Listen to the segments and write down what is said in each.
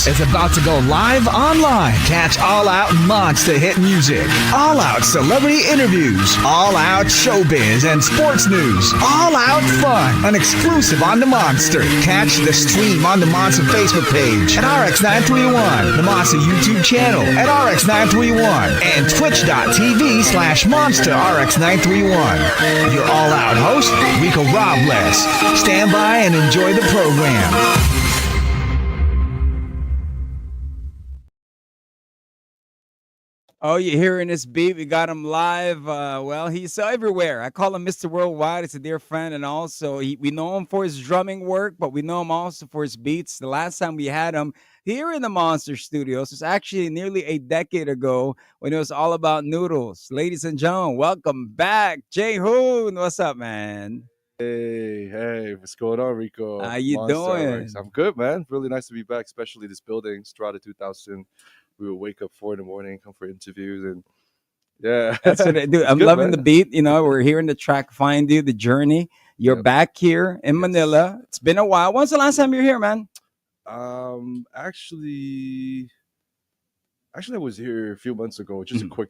is about to go live online. Catch All Out Monster hit music, All Out celebrity interviews, All Out showbiz and sports news, All Out fun, and exclusive on the Monster. Catch the stream on the Monster Facebook page at RX931, the Monster YouTube channel at RX931, and twitch.tv/Monster RX931. Your All Out host, Rico Robles. Stand by and enjoy the program. Oh, you're hearing this beat? We got him live. Well, he's everywhere. I call him Mr. Worldwide. He's a dear friend, and also we know him for his drumming work, but we know him also for his beats. The last time we had him here in the Monster Studios was actually nearly a decade ago when it was all about noodles. Ladies and gentlemen, welcome back, J-Hoon. What's up, man? Hey, what's going on, Rico? How you Monster doing? RX. I'm good, man. Really nice to be back, especially this building, Strata 2000. We would wake up 4 in the morning, come for interviews, and yeah. That's what I do. I'm good, loving man. the beat. You know, we're hearing the track Find You, the journey. You're Yep. back here in Yes. Manila. It's been a while. When's the last time you're here, man? Actually, I was here a few months ago. Just Mhm. a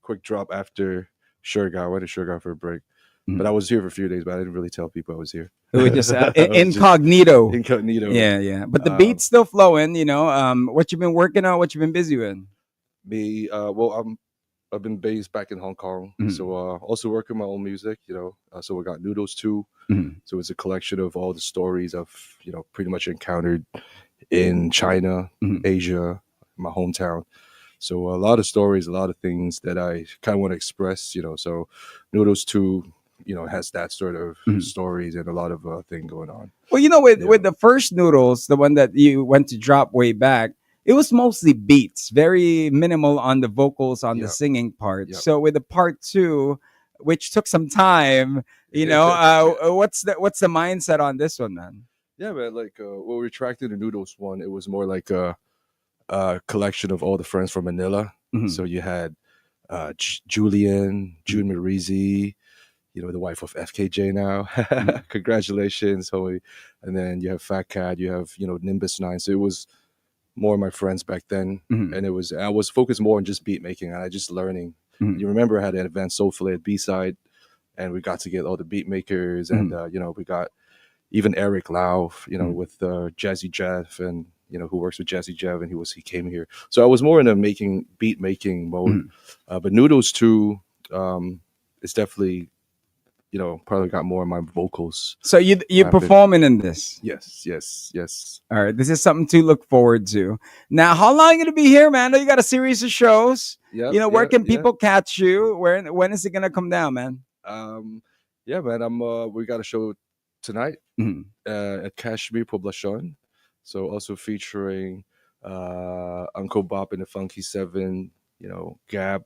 quick drop after Shergar. I went to Shergar for a break, Mhm. but I was here for a few days. But I didn't really tell people I was here. We just I was just incognito. incognito. Yeah. But the Um, beat's still flowing, you know. What you been working on, what you been busy with? Me, I've been based back in Hong Kong, Mhm. so also working my own music, so we got Noodles too. Mhm. So it's a collection of all the stories I've, pretty much encountered in China, Mhm. Asia, my hometown. So a lot of stories, a lot of things that I kind of want to express, so Noodles too, has that sort of Mhm. stories and a lot of thing going on. Well, you know, with Yeah. the first Noodles, the one that you went to drop way back, it was mostly beats, very minimal on the vocals, on the Yeah. singing part. Yeah. So with the part two, which took some time, what's the mindset on this one, man? Yeah, man. Like, when we tracked in the Noodles one, it was more like a collection of all the friends from Manila. Mhm. So you had Julian, June Marizi, the wife of FKJ now. Congratulations, homie. And then you have Fat Cat, you have, Nimbus 9. So it was more of my friends back then. Mhm. And I was focused more on just beat making and I just learning. Mhm. You remember I had an event, Soulful at B-side, and we got to get all the beat makers and, we got even Eric Lau, with Jazzy Jeff and, who works with Jazzy Jeff, and he came here. So I was more in a beat making mode. But Noodles too, it's definitely, probably got more of my vocals. So you're rapping. performing in this. Yes. All right, this is something to look forward to. Now, how long are you gonna be here, man? I know you got a series of shows. Yep, Where yep, can yep. people catch you? When is it gonna come down, man? Yeah, man. We got a show tonight Mhm. at Kashmir Poblacion. So also featuring Uncle Bob and the Funky Seven, Gab,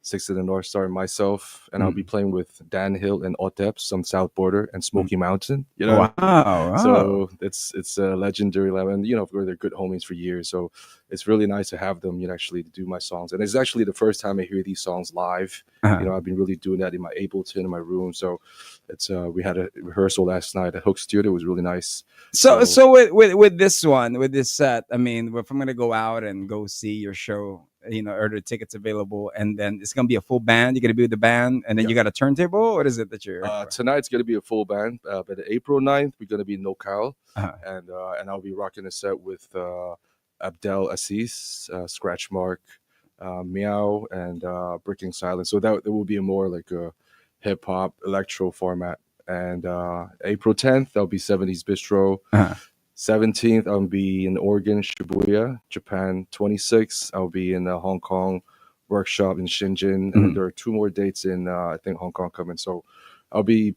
Six of the North Star, and myself, and I'll be playing with Dan Hill and Otep, some South Border and Smoky Mountain. Wow. So it's a legendary level, and they're good homies for years. So it's really nice to have them, actually do my songs. And it's actually the first time I hear these songs live. Uh-huh. I've been really doing that in my Ableton in my room. So it's we had a rehearsal last night at Hook Studio. It was really nice. So with this one, with this set, I mean, if I'm gonna go out and go see your show, are the tickets available? And then it's gonna be a full band. You're gonna be with the band, and then you got a turntable. What is it that you're? Tonight's gonna be a full band. But April 9th, we're gonna be in NoCal, Uh-huh. and I'll be rocking a set with Abdel Assis, Scratch Mark, Meow, and Breaking Silence. So that will be a more like a hip hop electro format. And April 10th, I'll be 70s Bistro. Uh-huh. 17th, I'll be in Oregon, Shibuya, Japan. 26th, I'll be in the Hong Kong workshop in Shenzhen. And then there are 2 more dates in, I think, Hong Kong coming. So I'll be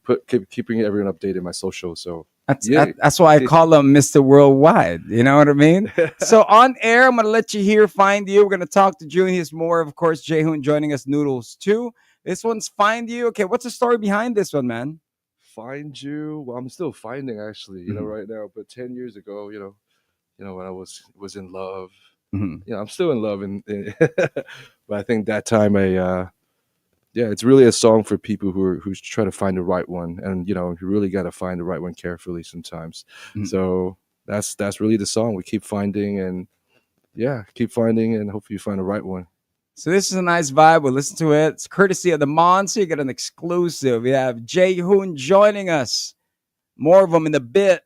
keeping everyone updated in my social. So That's why I call him Mr. Worldwide. You know what I mean? So on air, I'm gonna let you hear Find You. We're gonna talk to June. He's more, of course, J-Hoon joining us, Noodles too. This one's Find You. Okay, what's the story behind this one, man? Find You. Well, I'm still finding actually, right now. But 10 years ago, when I was in love, I'm still in love, and but I think that time it's really a song for people who's trying to find the right one, and you really got to find the right one carefully sometimes. So that's really the song. We keep finding, and yeah, keep finding and hopefully you find the right one. So this is a nice vibe. We'll listen to it. It's courtesy of the Monster. You get an exclusive. We have J-Hoon joining us. More of them in a bit.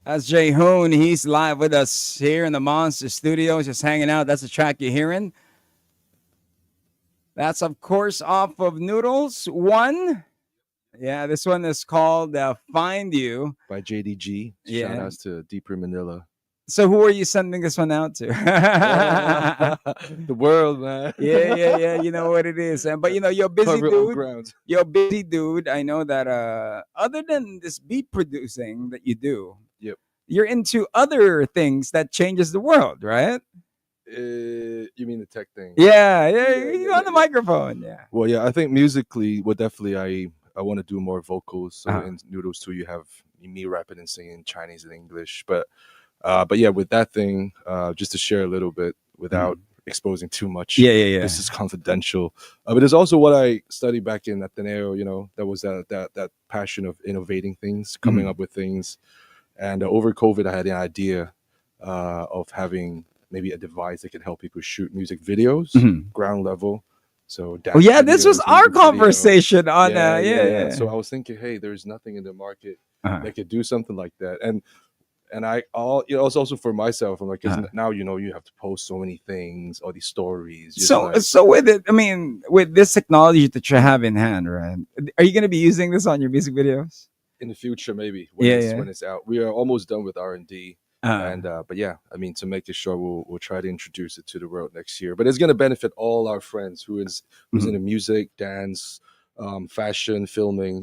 That's J-Hoon. He's live with us here in the Monster Studios, just hanging out. That's the track you're hearing. That's, of course, off of Noodles 1. Yeah, this one is called Find You. by JDG. Shout Yeah. outs to Deeper Manila. So who are you sending this one out to? The world, man. Yeah. You know what it is. But you're a busy Cover all dude. grounds. You're a busy dude. I know that other than this beat producing that you do, Yep. you're into other things that changes the world, right? You mean the tech thing? Yeah. Yeah, You're on the microphone. Yeah. Well, yeah, I think musically, well, definitely, I want to do more vocals. So Uh-huh. in Noodles 2, you have me rapping and singing Chinese and English. But yeah, with that thing, just to share a little bit without exposing too much. Yeah. This is confidential. But it's also what I studied back in Ateneo. That was that passion of innovating things, coming up with things. And over COVID, I had the idea of having maybe a device that could help people shoot music videos, ground level. So Oh yeah, this was videos, our music video. conversation on Yeah. So I was thinking, hey, there's nothing in the market Uh-huh. that could do something like that. And it's also for myself. I'm like, 'cause now you have to post so many things, all these stories. just like- So with it, I mean, with this technology that you have in hand, right? Are you going to be using this on your music videos? in the future, maybe Yeah. when it's out. We are almost done with R&D. Uh, But yeah, I mean, to make it sure, we'll try to introduce it to the world next year. But it's going to benefit all our friends who's into music, dance, fashion, filming.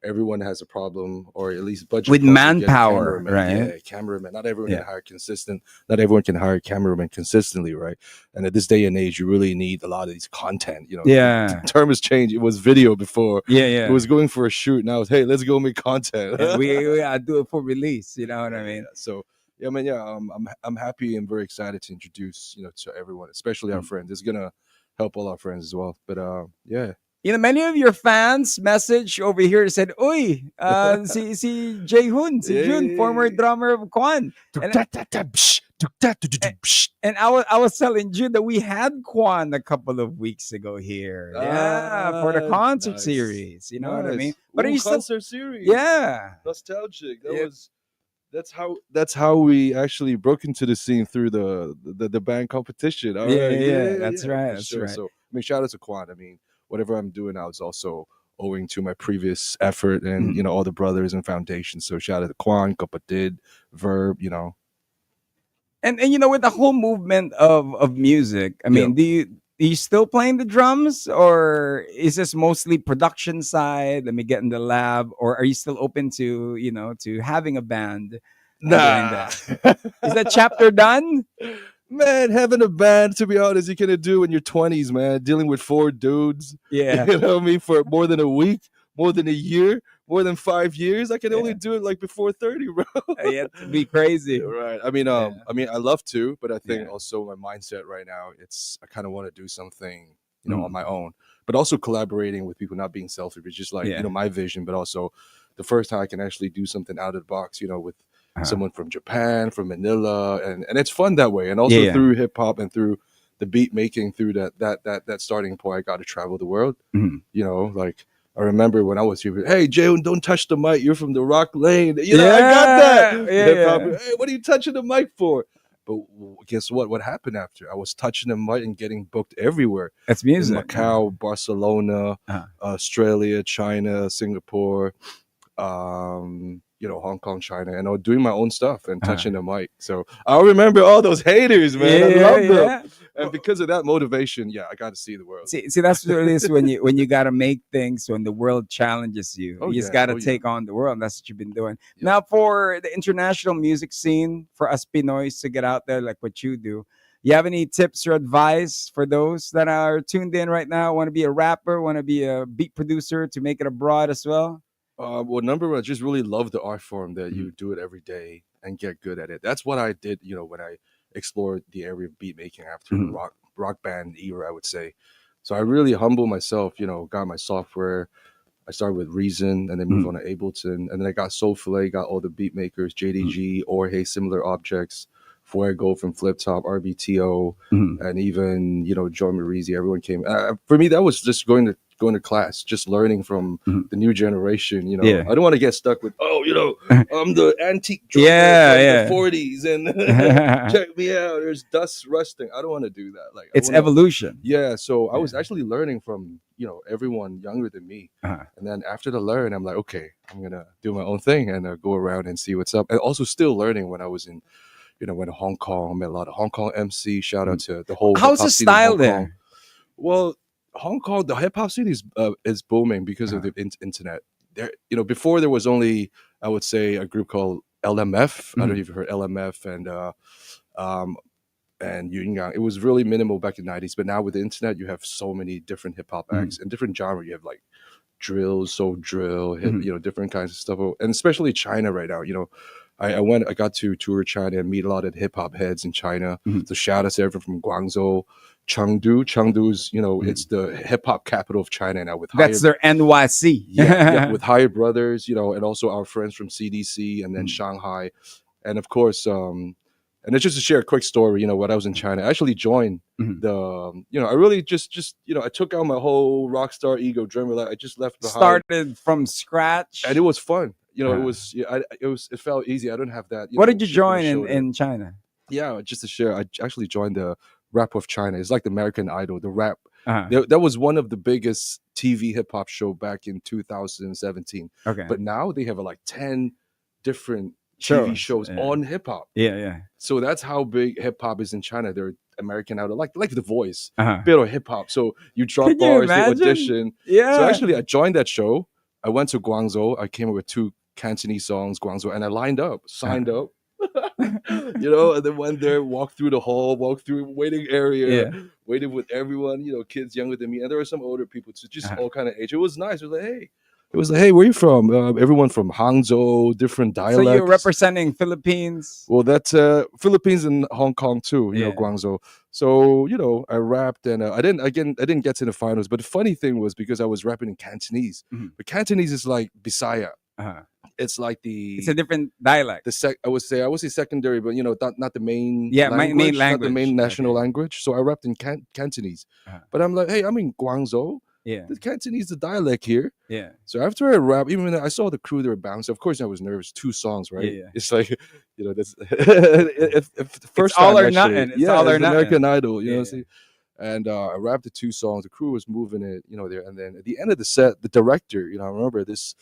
Everyone has a problem, or at least budget with problem getting manpower, cameramen. right? Yeah, cameraman. Not everyone Yeah. can hire consistent. Not everyone can hire cameramen consistently, right? And at this day and age, you really need a lot of these content. Yeah. the term has changed. It was video before. Yeah. It was going for a shoot. Now it's, hey, let's go make content. Yeah, we gotta do it for release. You know what I mean? So yeah, man, yeah, I'm happy and very excited to introduce to everyone, especially our friends. It's gonna help all our friends as well. But yeah, Many of your fans message over here said, "Uy, si J-Hoon, si Jun, former drummer of Kwan." And I was telling Jun that we had Kwan a couple of weeks ago here. Yeah, for the concert nice. series. You know what I mean? Nice. But are Ooh, you still? concert series? Yeah. Nostalgic. Yeah. That's how we actually broke into the scene through the band competition. All Yeah, right. yeah, that's for right, that's right. So I mean, shout out to Quan. I mean, whatever I'm doing now is also owing to my previous effort and all the brothers and foundations. So shout out to Quan, Kapatid, Verb. And with the whole movement of music, I mean, do you still playing the drums, or is this mostly production side? Let me get in the lab, or are you still open to to having a band? and doing that? Is that chapter done? Man, having a band, to be honest, you can do in your 20s, man. Dealing with 4 dudes, Yeah. you know what I mean, for more than a week, more than a year, more than 5 years. I can only do it like before 30, bro. Yeah, to be crazy. Right. I mean, I love to, but I think Yeah. also my mindset right now, I kind of want to do something, on my own, but also collaborating with people, not being selfish. It's just like, my vision, but also the first time I can actually do something out of the box, with someone from Japan, from Manila, and it's fun that way. And also through hip hop and through the beat making, through that starting point, I got to travel the world. Like I remember when I was here, hey, J-Hoon, don't touch the mic. You're from the rock lane. I got that. Hip-hop, hey, what are you touching the mic for? But guess what? What happened after? I was touching the mic and getting booked everywhere. That's music. In Macau, Barcelona, Australia, China, Singapore, Hong Kong, China, and I was doing my own stuff and touching the mic. So I remember all those haters, man. I love them. And because of that motivation, I got to see the world. See, that's what it is when you got to make things when the world challenges you. You just got to take on the world. That's what you've been doing. Now, for the international music scene, for us Pinoys to get out there like what you do, you have any tips or advice for those that are tuned in right now, want to be a rapper, want to be a beat producer to make it abroad as well? Well, number one, I just really love the art form that you do it every day and get good at it. That's what I did, when I explored the area of beat making after the rock band era, I would say. So I really humbled myself, got my software. I started with Reason and then moved on to Ableton. And then I got Soulfillet, got all the beat makers, JDG, Orhe, Similar Objects, Fuego from Flip Top, RBTO, and even, Joe Marizzi. Everyone came. For me, that was just going to going to class, just learning from Mhm. the new generation. You know, Yeah. I don't want to get stuck with, oh, you know, I'm the antique drummer Yeah, from yeah. the 40s, and check me out. There's dust rusting. I don't want to do that. Like, I It's want to. evolution. Yeah, so I was Yeah. actually learning from, you know, everyone younger than me. Uh-huh. And then after the learn, I'm like, okay, I'm gonna do my own thing and go around and see what's up. And also still learning when I was in, you know, went to Hong Kong, met a lot of Hong Kong MC. Shout out to the whole hip How's the hop scene in style Hong Kong. there? Well, Hong Kong, the hip hop scene is booming because of the internet. There, you know, before there was only, I would say, a group called LMF. I don't know if you've heard LMF um, and Yun Yang. It was really minimal back in the 90s, but now with the internet, you have so many different hip hop acts and different genre. You have like drill, soul drill, you know, different kinds of stuff, and especially China right now. You know, I got to tour China and meet a lot of hip hop heads in China. So shout out to everyone from Guangzhou, Chengdu. Chengdu's, you know, it's the hip hop capital of China now. With That's their NYC. yeah, with Hyatt Brothers, you know, and also our friends from CDC and then Shanghai, and of course, and it's just to share a quick story. You know, when I was in China, I actually joined the, you know, I really just, you know, I took out my whole rock star ego, drummer. Like I just left behind. Started from scratch. And it was fun. You know, it was, yeah, it felt easy. I don't have that. What know, did you chip on the join shoulder. in China? Yeah, just to share, I actually joined the Rap of China. It's like the American Idol, the rap. Uh-huh. That was one of the biggest TV hip hop show back in 2017. Okay. But now they have like 10 different TV Shows, shows yeah. on hip hop. Yeah. So that's how big hip hop is in China. They're American Idol, like The Voice, Uh-huh. bit of hip hop. So you drop Can you bars, they imagine? audition. Yeah. So actually, I joined that show. I went to Guangzhou. I came up with 2 Cantonese songs, Guangzhou, and I lined up, signed up. You know, and then went there, walked through the hall, walked through waiting area, waited with everyone, you know, kids younger than me, and there were some older people too, just all kind of age. It was nice. It was like, hey, where you from? Everyone from Hangzhou, different dialects. So you're representing Philippines. Well, that's Philippines and Hong Kong too. You know, Guangzhou. So you know, I rapped, and I didn't get to the finals. But the funny thing was because I was rapping in Cantonese. But Cantonese is like Bisaya. It's like it's a different dialect. I would say secondary, but you know, not the main main language, not the main national language. So I rapped in Cantonese. But I'm like, hey, I'm in Guangzhou. Yeah, the Cantonese is the dialect here. Yeah. So after I rap, even when I saw the crew, they were bouncing. Of course, I was nervous. 2 songs, right? Yeah. It's like, you know, that's if the first it's all time or actually, nothing. It's all or it's nothing. American Idol, you know. See? And I rapped the 2 songs. The crew was moving it, you know, there. And then at the end of the set, the director, you know, I remember this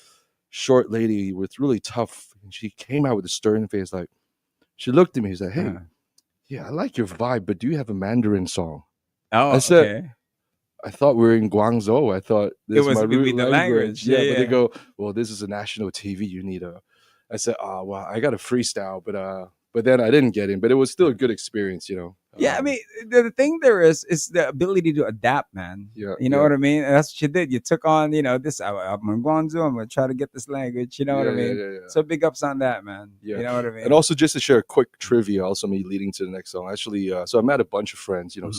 short lady with really tough, and she came out with a stern face, like she looked at me. She's like, "Hey, yeah, I like your vibe, but do you have a Mandarin song?" Oh, I said, okay. I thought we were in Guangzhou. I thought this was my root the language. Yeah, Yeah, but they yeah. go, well, this is a national TV. You need a. I said, well, I got a freestyle, but then I didn't get in. But it was still a good experience, you know. Yeah, I mean, the thing there is the ability to adapt, man. Yeah, you know what I mean. And that's what you did. You took on, you know, this. I'm in Guangzhou. I'm gonna try to get this language. You know what I mean. Yeah. So big ups on that, man. Yeah. You know what I mean. And also just to share a quick trivia, also me leading to the next song. Actually, so I met a bunch of friends. You know,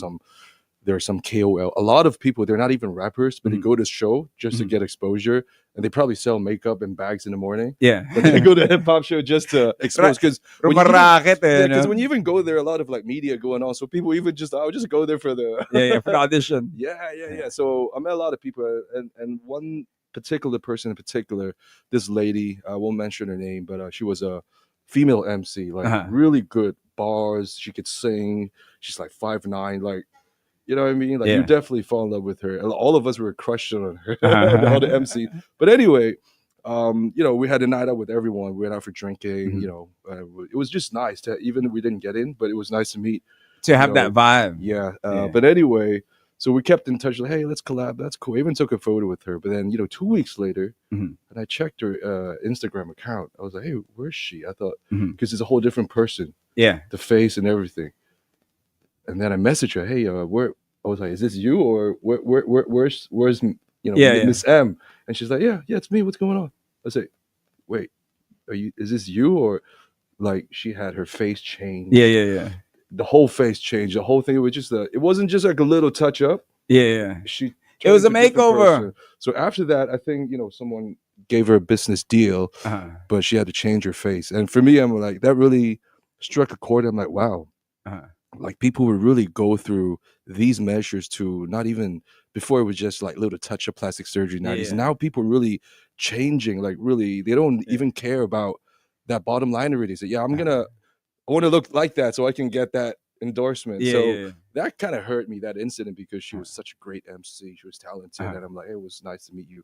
there are some KOL. A lot of people, they're not even rappers, but they go to show just to get exposure, and they probably sell makeup and bags in the morning. Yeah, but they go to a hip hop show just to expose. Because when you even go there, a lot of like media going on, so people even I'll just go there for the for the audition. Yeah. So I met a lot of people, and one particular person in particular, this lady, I won't mention her name, but she was a female MC, like really good bars. She could sing. She's like 5'9", like. You know what I mean? Like you definitely fall in love with her. All of us were crushing on her, all the MC. But anyway, you know, we had a night out with everyone. We went out for drinking. You know, it was just nice to, even if we didn't get in, but it was nice to meet. To have that vibe. Yeah. But anyway, so we kept in touch. Like, hey, let's collab. That's cool. I even took a photo with her. But then, you know, 2 weeks later, and I checked her Instagram account. I was like, hey, where's she? I thought, because it's a whole different person. Yeah. The face and everything. And then I messaged her, hey, where? I was like, is this you, or where's you know, Miss M? And she's like, yeah, it's me. What's going on? I said, wait, is this you, or like she had her face changed? Yeah. The whole face changed. The whole thing. It was just it wasn't just like a little touch up. Yeah. It was a makeover. So after that, I think, you know, someone gave her a business deal, but she had to change her face. And for me, I'm like, that really struck a chord. I'm like, wow. Like people would really go through these measures to not even before it was just like little touch of plastic surgery. Yeah. Now people really changing, like really, they don't Yeah. even care about that bottom line already. So yeah, Uh-huh. I want to look like that so I can get that endorsement. Yeah, So yeah, that kind of hurt me, that incident, because she yeah. was such a great MC. She was talented, Uh-huh. and I'm like, it was nice to meet you.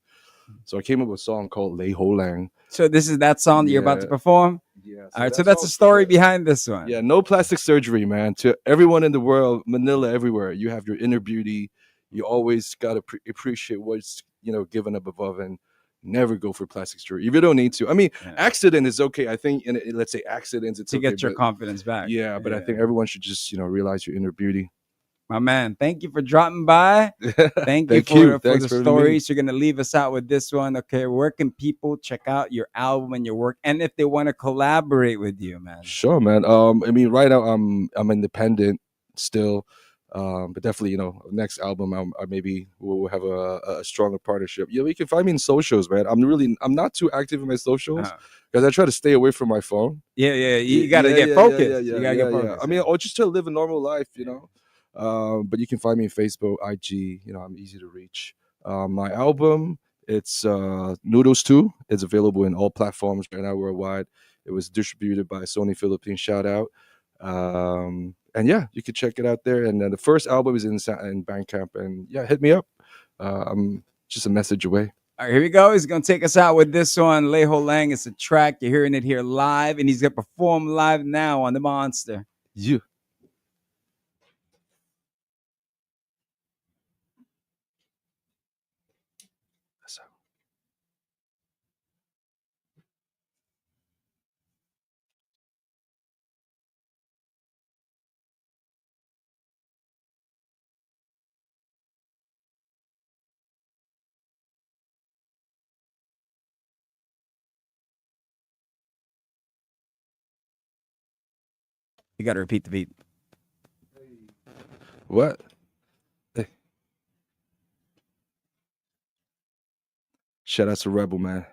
So I came up with a song called Lei Ho Lang. So this is that song that you're about to Yeah, perform? yeah. All So right, so that that's the song's for story the behind this one. yeah, no plastic surgery, man. To everyone in the world, Manila, everywhere, you have your inner beauty. You always gotta appreciate what's given up above, and never go for plastic surgery if you don't need to. I mean, Yeah. accident is okay. I think, let's say accidents, it's To okay, get your but confidence back. yeah, but I Yeah. think everyone should just realize your inner beauty. My man, thank you for dropping by. Thank you Thank you. for Thanks the for having me. stories. You're gonna leave us out with this one. Okay, where can people check out your album and your work, and if they want to collaborate with you, man? Sure, man. I mean, right now I'm independent still, but definitely, next album I maybe we'll have a stronger partnership. Yeah, you can find me in socials, man. I'm not too active in my socials Uh-huh. because I try to stay away from my phone. Yeah, yeah. You gotta Yeah, get yeah, yeah, yeah, focused. You yeah, gotta yeah, get yeah. focused. I mean, or just to live a normal life, you know. But you can find me on Facebook, IG. I'm easy to reach. My album, it's Noodles 2. It's available in all platforms right now worldwide. It was distributed by Sony Philippines. Shout out. And yeah, you can check it out there. And the first album is in Bandcamp. And yeah, hit me up. I'm just a message away. All right, here we go. He's gonna take us out with this one. Lei Ho Lang. It's a track. You're hearing it here live, and he's gonna perform live now on the Monster. You. You gotta repeat the beat. What? Hey. Shout out to Rebel, man.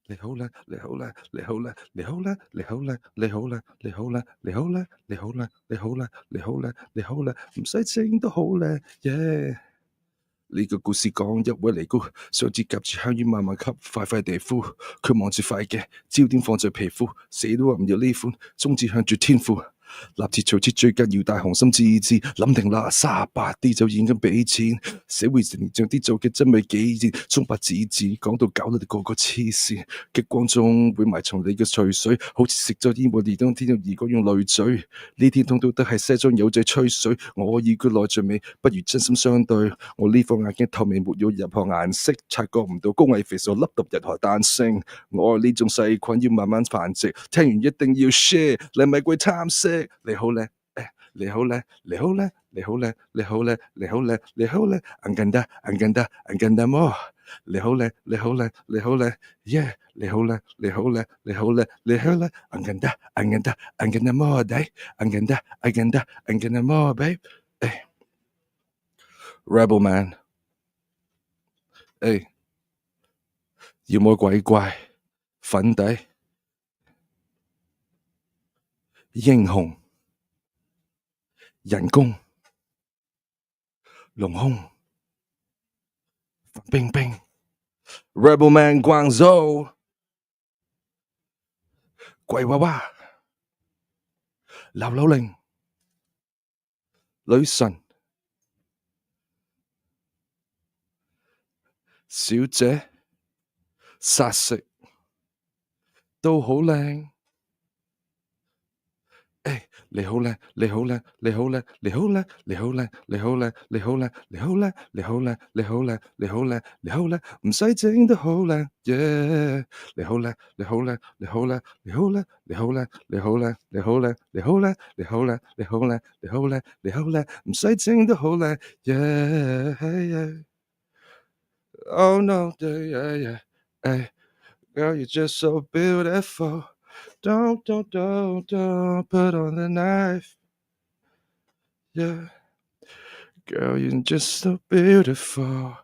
Lehola, lehola, lehola, lehola, lehola, lehola, lehola, lehola, lehola, lehola, lehola, lehola，唔使整都好咧，yeah。呢個故事講一位尼姑，雙指夾住香煙慢慢吸，快快地呼。佢望住塊嘅焦點放在皮膚，死都話唔要呢款，宗旨向住天賦。立設措施最緊要大雄心志志，諗定啦，38啲就已經俾錢，社會成長啲做嘅真係幾熱，中白紙字講到搞到你個個黐線，激光中會埋藏你嘅隨水，好似食咗煙霧而當天要而講用淚嘴，呢天通都得係西裝有仔吹水，我以佢內在美，不如真心相對，我呢副眼鏡透明沒有任何顏色，察覺唔到高矮肥傻粒粒日何誕生，我呢種細菌要慢慢繁殖，聽完一定要 share， 你咪鬼貪食。你好叻，你好叻，你好叻，你好叻，你好叻，你好叻，你好叻，Anganda more，你好叻，你好叻，你好叻 ，yeah， 你好叻，你好叻，你好叻，你好叻，Anganda more day，Anganda more babe， Rebel man， 妖魔鬼怪，粉底，英雄。人工、隆胸、范冰冰、Rebel Man 廣州、鬼娃娃、劉柳玲、女神、小姐、殺食都好靚。你好叻，你好叻，你好叻，你好叻，你好叻，你好叻，你好叻，你好叻，你好叻，你好叻，你好叻，你好叻，唔使整都好叻，耶！你好叻，你好叻，你好叻，你好叻，你好叻，你好叻，你好叻，你好叻，你好叻，你好叻，你好叻，你好叻，唔使整都好叻，耶！Oh no, yeah, yeah, girl, you're just so beautiful. Don't put on the knife. Yeah, girl, you're just so beautiful.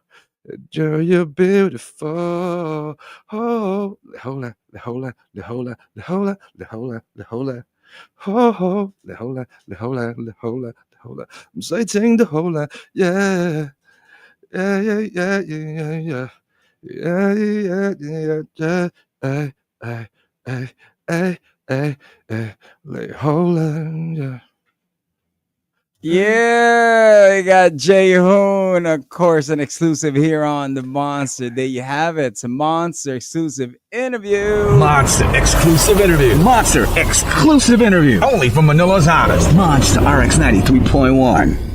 Girl, you're beautiful. Oh, lehola, lehola, lehola, lehola, lehola, lehola. Oh, lehola, lehola, lehola. hold on. I'm saying the whole lot. Yeah. Yeah, yeah, yeah, yeah, yeah, yeah, yeah, yeah, yeah, hey, hey, hey, hey, hey, hey, like, hold on, yeah. Yeah, we got J-Hoon, of course, an exclusive here on the Monster. There you have it. It's a Monster exclusive interview. Monster exclusive interview. Monster exclusive interview. Only from Manila's hottest. Monster RX93.1.